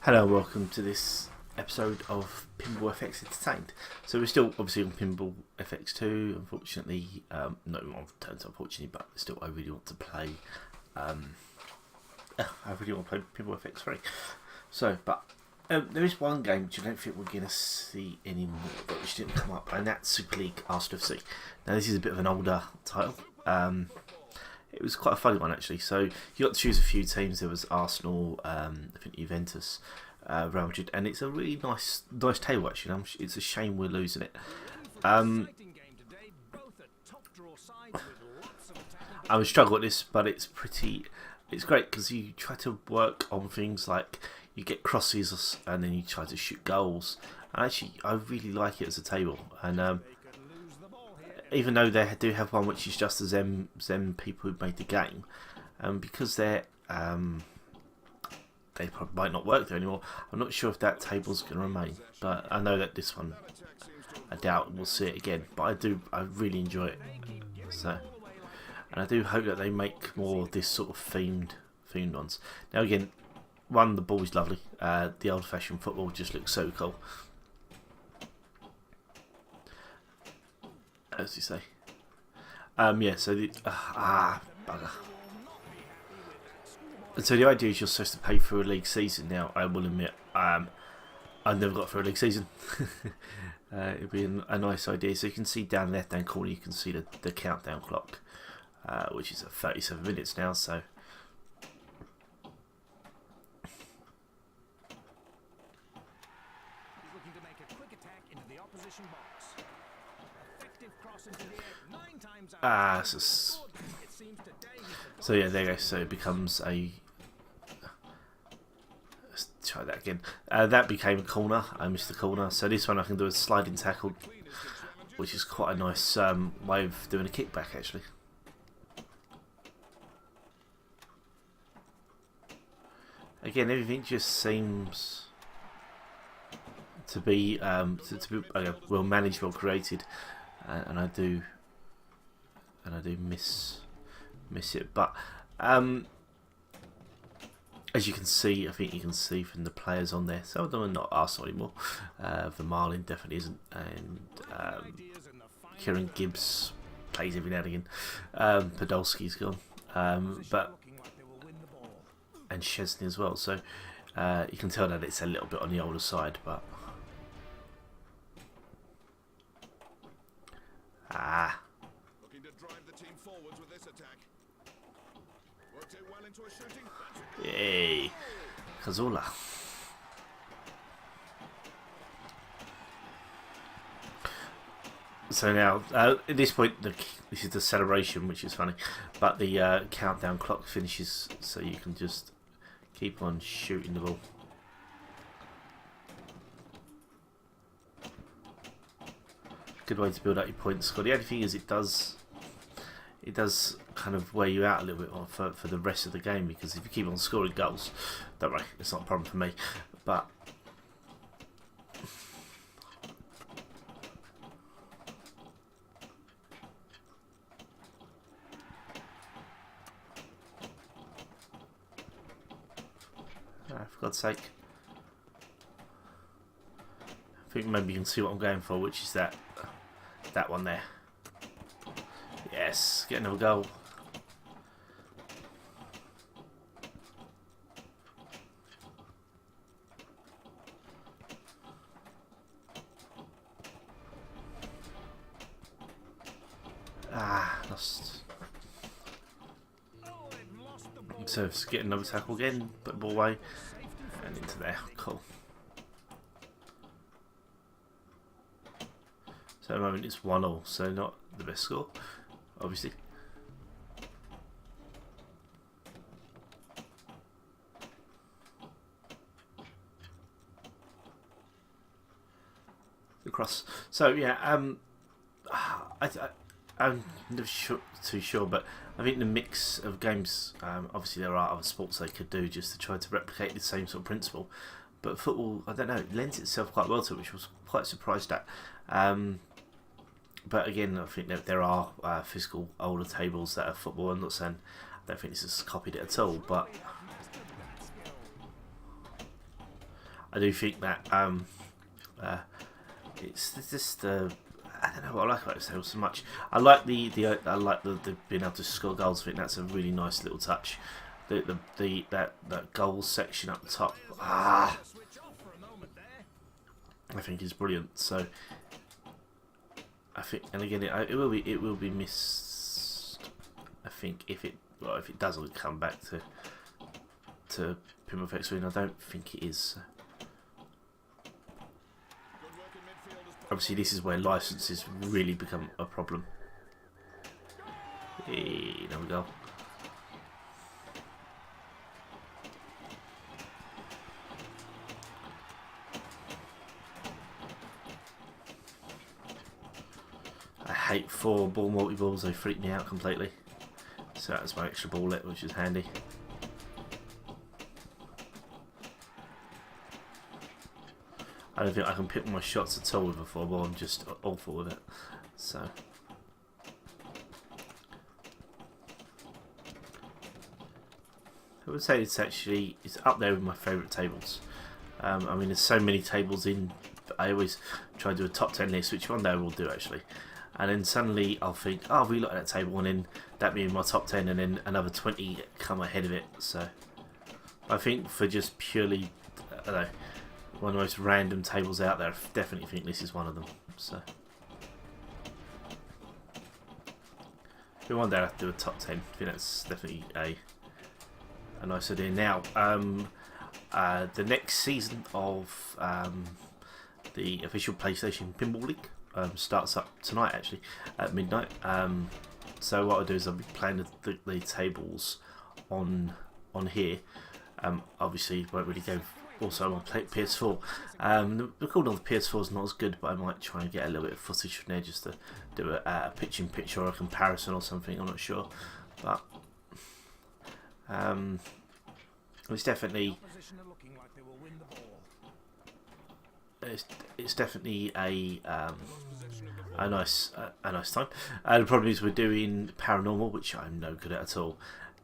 Hello, welcome to this episode of Pinball Fx Entertained. So we're still obviously on Pinball Fx2, unfortunately, not in one turns unfortunately, but still I really want to play, Pinball Fx3. So, but there is one game which I don't think we're going to see anymore, but which didn't come up, and that's Super League Arsenal FC. Now this is a bit of an older title. It was quite a funny one actually. So you got to choose a few teams. There was Arsenal, I think Juventus, Real Madrid, and it's a really nice table actually. It's a shame we're losing it. I would struggle at this, but it's great because you try to work on things like you get crosses and then you try to shoot goals. And actually, I really like it as a table. And even though they do have one which is just the Zen people who made the game, because they probably might not work there anymore. I'm not sure if that table's going to remain, but I know that this one, I doubt we'll see it again. But I really enjoy it. So, and I do hope that they make more of this sort of themed ones. Now again, the ball is lovely. The old-fashioned football just looks so cool. As you say. Yeah, so the bugger. And so the idea is you're supposed to pay for a league season. Now I will admit, I've never got through a league season. It'd be a nice idea. So you can see down the left hand corner, you can see the countdown clock, which is at 37 minutes now. So so yeah, there you go. So it becomes a. Let's try that again. That became a corner. I missed the corner. So this one I can do a sliding tackle, which is quite a nice way of doing a kickback actually. Again, everything just seems to be well managed, well created, and I do miss it. But as you can see, I think you can see from the players on there, some of them are not Arsenal anymore. Vermaelen definitely isn't, and Kieran Gibbs plays every now and again. Podolski's gone, and Chesney as well. So you can tell that it's a little bit on the older side, but yay, Cazorla. So now, at this point, this is the celebration, which is funny, but the countdown clock finishes, so you can just keep on shooting the ball. Good way to build up your points score. The only thing is, it does kind of wear you out a little bit for the rest of the game, because if you keep on scoring goals, don't worry, it's not a problem for me. But for God's sake, I think maybe you can see what I'm going for, which is that one there. Yes, get another goal. Lost. So it's get another tackle again, put the ball away, and into there. Cool. So at the moment it's 1-1, so not the best score, obviously. The cross. So yeah, I'm never too sure, but I think the mix of games, obviously there are other sports they could do just to try to replicate the same sort of principle, but football, I don't know, it lends itself quite well to it, which I was quite surprised at. But again, I think that there are physical older tables that are football. I'm not saying, I don't think this has copied it at all, but I do think that it's just I don't know what I like about this table so much. I like the being able to score goals. I think that's a really nice little touch. That goals section up the top. I think is brilliant. So I think, and again, it will be missed. I think if it doesn't come back to Pinball Fx, I don't think it is. Obviously, this is where licenses really become a problem. Hey, there we go. I hate 4-ball multi-balls, they freak me out completely. So that's my extra ballet, which is handy. I don't think I can pick my shots at all with a 4-ball, I'm just awful with it. So I would say it's up there with my favourite tables. I mean, there's so many tables in. I always try to do a top 10 list, which one day I will do actually. And then suddenly I'll think, oh, I really like that table, and then that being my top 10, and then another 20 come ahead of it. So I think for just purely, I don't know, one of the most random tables out there, I definitely think this is one of them. So one day I'll have to do a top 10. I think that's definitely a nice idea. Now, the next season of the official PlayStation Pinball League starts up tonight, actually, at midnight. So what I'll do is I'll be playing the tables on here. Obviously, won't really go. Also, I'll play PS4. The recording on the PS4 is not as good, but I might try and get a little bit of footage from there just to do a pitch-in-pitch or a comparison or something. I'm not sure, but it's definitely a nice time. The problem is we're doing Paranormal, which I'm no good at all,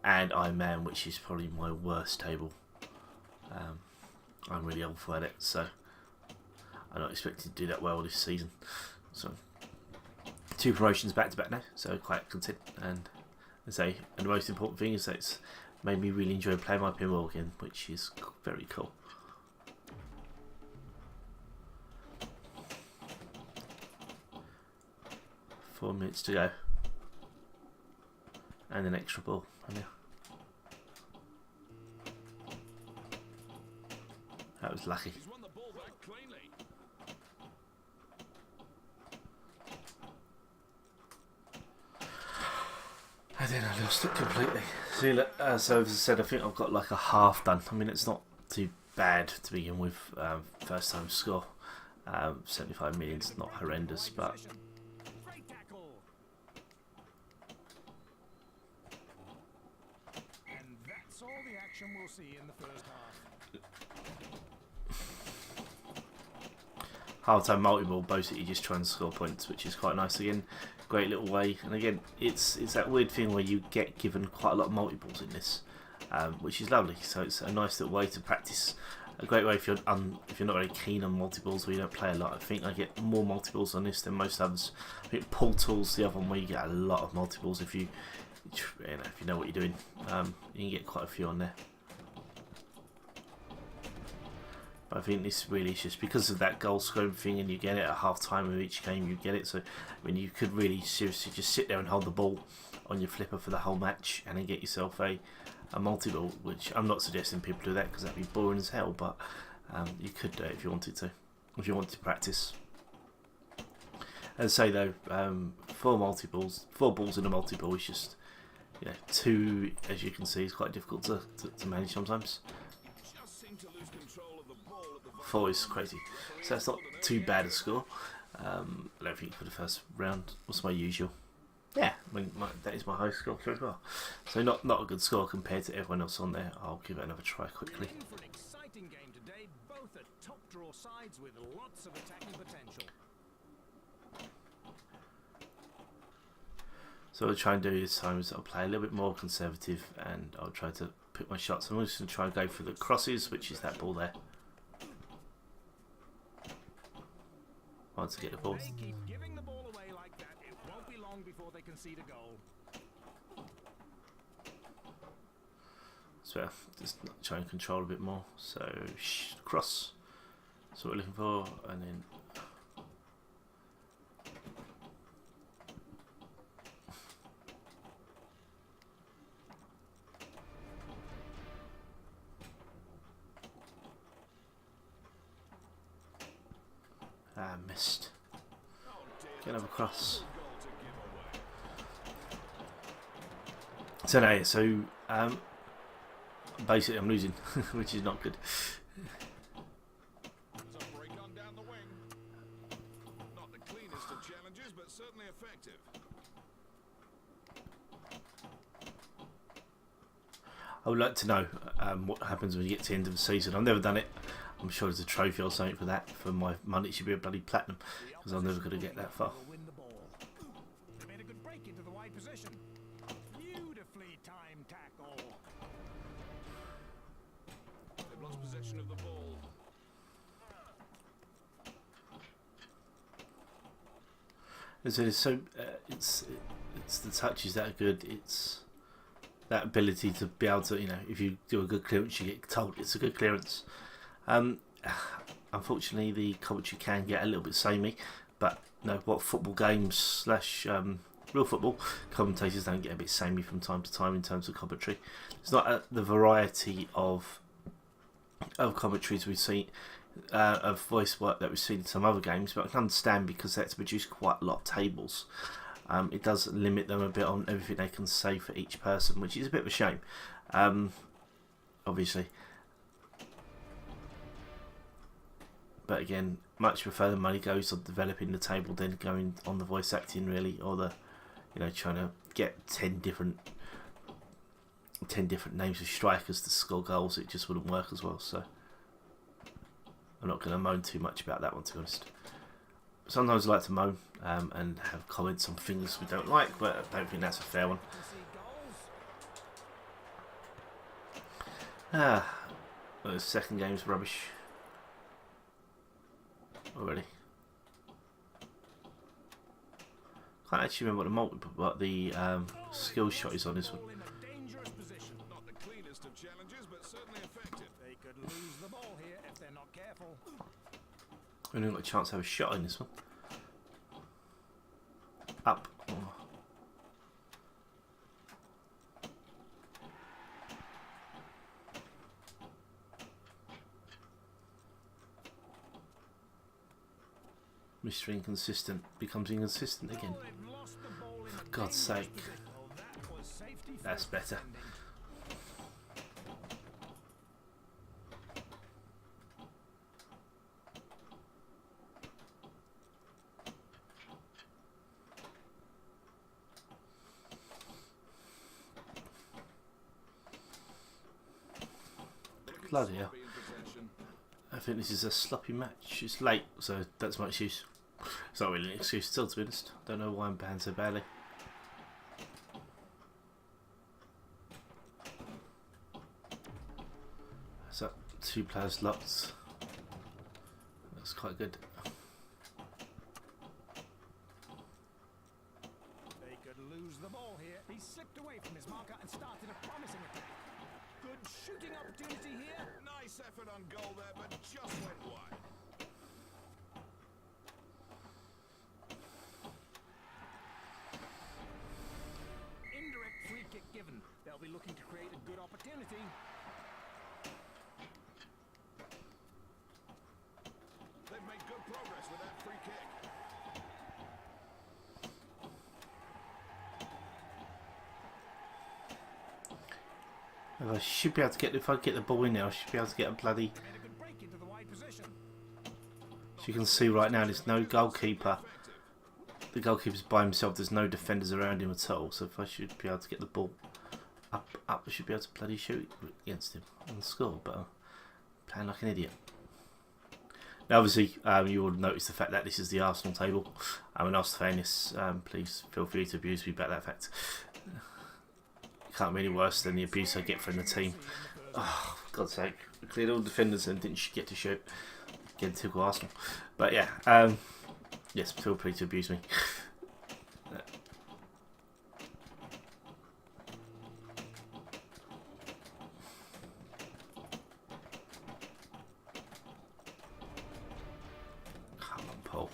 and Iron Man, which is probably my worst table. I'm really awful at it, so I'm not expecting to do that well this season. So 2 promotions back to back now, so quite content. And the most important thing is that it's made me really enjoy playing my pinball again, which is very cool. Four minutes to go, and an extra ball. That was lucky. And then I lost it completely. See, so as I said, I think I've got like a half done. I mean, it's not too bad to begin with. First time score. 75 million is not horrendous, but and that's all the action we'll see in the first half. half-time multi-ball, basically just try and score points, which is quite nice. Again, great little way. And again, it's that weird thing where you get given quite a lot of multi-balls in this, which is lovely. So it's a nice little way to practice. A great way if you're not very keen on multi-balls or you don't play a lot. I think I get more multi-balls on this than most others. I think Portal's the other one where you get a lot of multi-balls if you know what you're doing. You can get quite a few on there. But I think this really is just because of that goal scoring thing, and you get it at half time of each game, you get it. So I mean, you could really seriously just sit there and hold the ball on your flipper for the whole match and then get yourself a multi-ball, which I'm not suggesting people do that because that'd be boring as hell, but you could do it if you wanted to, to practice. As I say though, 4 balls in a multi-ball is just, 2, as you can see, is quite difficult to manage sometimes. 4 is crazy, so that's not too bad a score. I don't think for the first round. What's my usual? Yeah, I mean, that is my high score as well. So not a good score compared to everyone else on there. I'll give it another try quickly. For an exciting game today, both are top draw sides with lots of attacking potential. So what I'll try and do this time is I'll play a little bit more conservative and I'll try to pick my shots. I'm just going to try and go for the crosses, which is that ball there. Hard to get the ball. They keep giving the ball away like that. It won't be long before they concede a goal. So just try and control a bit more. So cross. That's what we're looking for, and then missed. Get another cross. So no, so basically I'm losing, which is not good. Not the cleanest of challenges, but certainly effective. I would like to know what happens when you get to the end of the season. I've never done it. I'm sure there's a trophy or something for that. For my money, it should be a bloody platinum, because I'm never going to get that far. They made a good break into the wide position. Beautifully timed tackle. They've lost possession of the ball. It's the touches that are good. It's that ability to be able to, you know, if you do a good clearance, you get told it's a good clearance. Unfortunately, the commentary can get a little bit samey, but you know what, football games slash real football commentators don't get a bit samey from time to time in terms of commentary. It's not the variety of commentaries we've seen, of voice work that we've seen in some other games, but I can understand because they have to produce quite a lot of tables. It does limit them a bit on everything they can say for each person, which is a bit of a shame, obviously. But again, much prefer the money goes on developing the table than going on the voice acting, really, or the, you know, trying to get 10 different names of strikers to score goals. It just wouldn't work as well. So I'm not going to moan too much about that one, to be honest. Sometimes I like to moan and have comments on things we don't like, but I don't think that's a fair one. The second game's rubbish already. Can't actually remember what the skill shot is on this one. Not the cleanest of challenges, but certainly effective. They could lose the ball here if they're not careful. We haven't got a chance to have a shot in this one. Up. Oh. Mr. Inconsistent becomes inconsistent again. For God's sake. That's better. Bloody hell. I think this is a sloppy match. It's late, so that's my excuse. It's not really an excuse still, to be honest. Don't know why I'm banned so badly. So, 2 players locked. That's quite good. They could lose the ball here. He slipped away from his marker and started a promising attack. Good shooting opportunity here. Nice effort on goal there, but just went wide. Indirect free kick given. They'll be looking to create a good opportunity. They've made good progress with that free kick. I should be able to get, if I get the ball in there, I should be able to get a bloody... Made a good break into the wide position. As you can see right now, there's no goalkeeper. The goalkeeper's by himself, there's no defenders around him at all. So if I should be able to get the ball up, I should be able to bloody shoot against him and score. But I'm playing like an idiot. Now obviously, you will notice the fact that this is the Arsenal table. I'm an Arsenal fan, yes, please feel free to abuse me about that fact. Can't be any worse than the abuse I get from the team. Oh, for God's sake. We cleared all the defenders and didn't get to shoot. Again, typical Arsenal. But yeah, Yes, feel free to abuse me. Come on, Paul.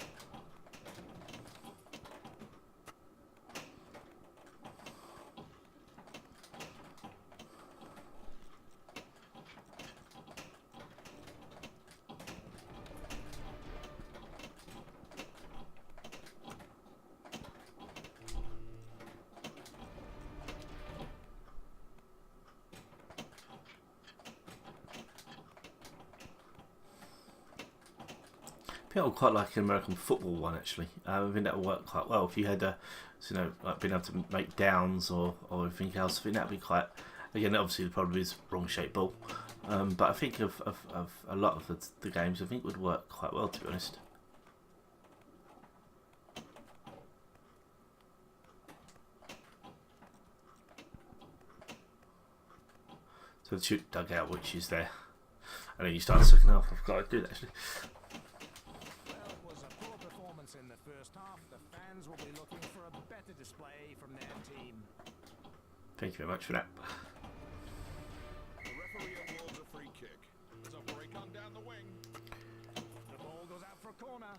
I think I quite like an American football one actually. I think that would work quite well if you had like being able to make downs or anything else. I think that'd be quite. Again, obviously the problem is wrong shaped ball, but I think of a lot of the games I think would work quite well, to be honest. So the shoot dugout, which is there, and then you start the second half. I've got to do that actually. In the first half, the fans will be looking for a better display from their team. Thank you very much for that. The referee awards a free kick. There's a break on down the wing. The ball goes out for a corner.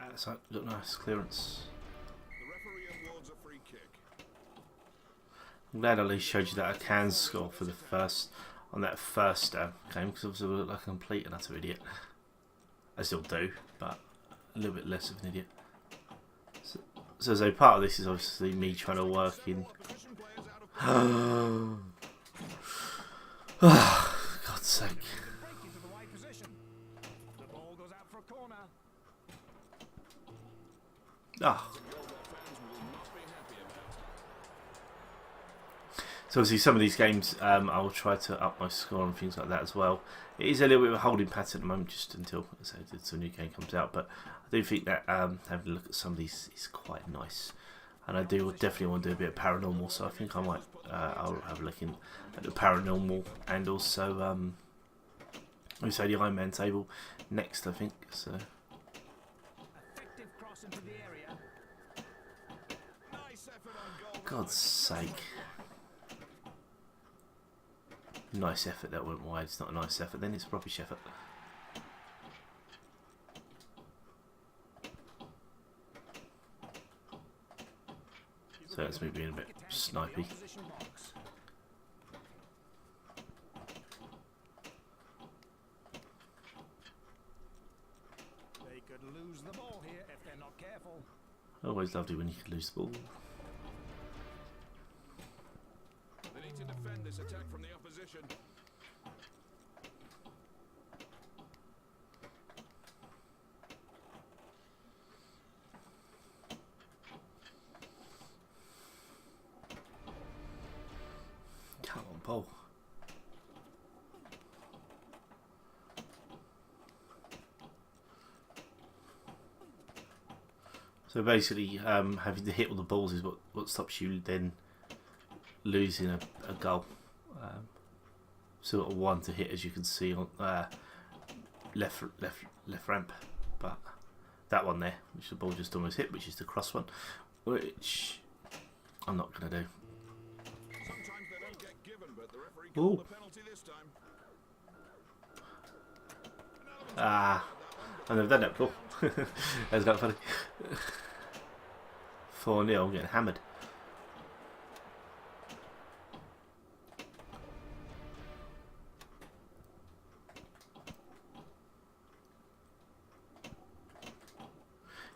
That's got nice clearance. The referee awards a free kick. I'm glad I at least showed you that I can score for the first. On that first game, because obviously I look like a complete and utter idiot. I still do, but a little bit less of an idiot. So part of this is obviously me trying to work in. Oh, God's sake. Break into the wide position. The ball goes out for a corner. Ah. So obviously some of these games I will try to up my score and things like that as well. It is a little bit of a holding pattern at the moment just until a new game comes out, but I do think that having a look at some of these is quite nice. And I do definitely want to do a bit of paranormal, so I think I might I'll have a look at the paranormal and also the Iron Man table next, I think. So Effective cross into the area. Nice effort on goal. God's sake. Nice effort that went wide. It's not a nice effort, then it's a rubbish effort. So that's me being a bit snipey. They could lose the ball here if they're not careful. Always lovely when you can lose the ball. They need to defend this attack from the opposition. Come on, Paul. So basically, having to hit all the balls is what stops you then losing a goal. Sort of one to hit, as you can see on left ramp, but that one there, which the ball just almost hit, which is the cross one, which I'm not going to do. Sometimes they don't get given, but the referee called the penalty this time. I've never done that before. That's not funny. 4-0, getting hammered.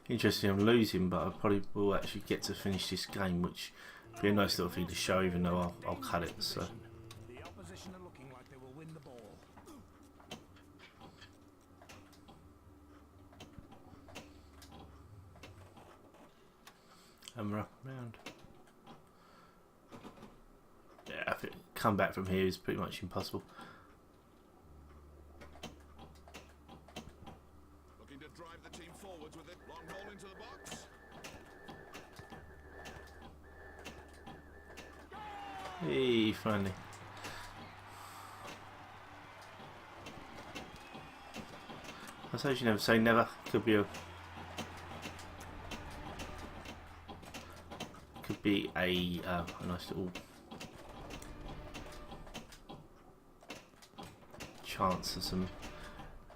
Interesting, I'm losing, but I probably will actually get to finish this game, which would be a nice little thing to show, even though I'll cut it. So. The opposition are looking like they will win the ball. And we're up around. Yeah, I think come back from here is pretty much impossible. Looking to drive the team forwards with it. Long ball into the box. Hey, finally. I suppose you never say never. Could be a nice little chance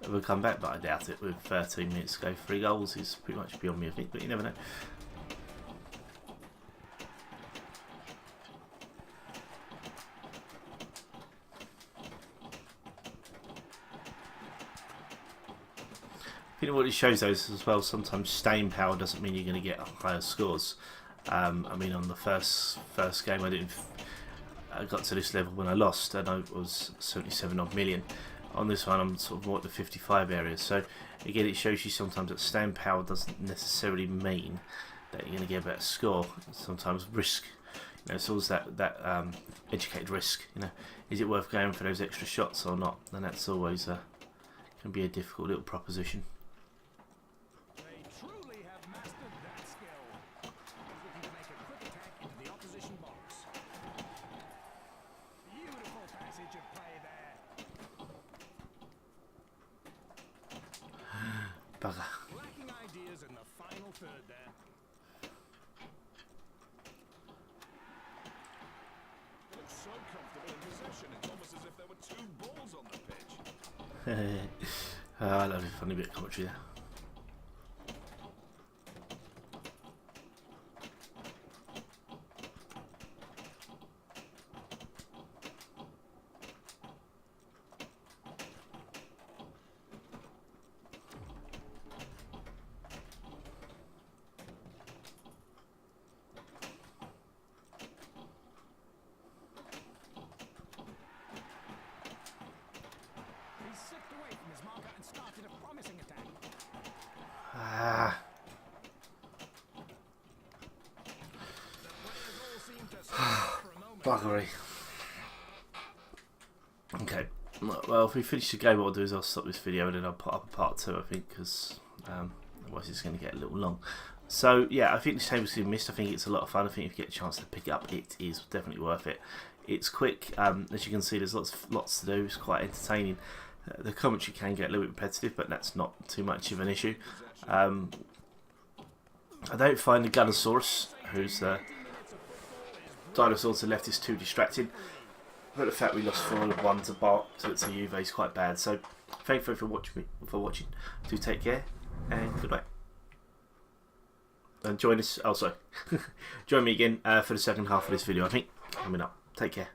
of a comeback, but I doubt it. With 13 minutes to go, 3 goals is pretty much beyond me, I think. But you never know. I think what it shows those as well, sometimes staying power doesn't mean you're going to get higher scores. I mean, on the first game I got to this level when I lost, and I was 77 odd million. On this one I'm sort of more at the 55 area, so again it shows you sometimes that staying power doesn't necessarily mean that you're going to get a better score. Sometimes risk, you know, it's always that educated risk, you know, is it worth going for those extra shots or not? And that's always can be a difficult little proposition. They truly have mastered that skill. He's looking to make a quick attack into the opposition box. Beautiful passage of play there. Bugger. Lacking ideas in the final third there. Looks so comfortable in possession. It's almost as if there were 2 balls on the pitch. I love a funny bit of commentary there. He slipped away from his marker and started a promising attack. Ah. The players all seem to stop for a moment. Buggery. Okay, well, if we finish the game, what I'll do is I'll stop this video and then I'll put up a part 2, I think, because otherwise it's going to get a little long. So yeah, I think this table's been missed. I think it's a lot of fun. I think if you get a chance to pick it up, it is definitely worth it. It's quick, as you can see. There's lots to do. It's quite entertaining. The commentary can get a little bit repetitive, but that's not too much of an issue. I don't find the Gunnosaurus, who's dinosaur to the left, is too distracting. But the fact we lost 4-1 to Bark to Juve is quite bad. So thank you for watching. Do take care and goodbye. And join us. Oh, sorry. Join me again for the second half of this video, I think, coming up. Take care.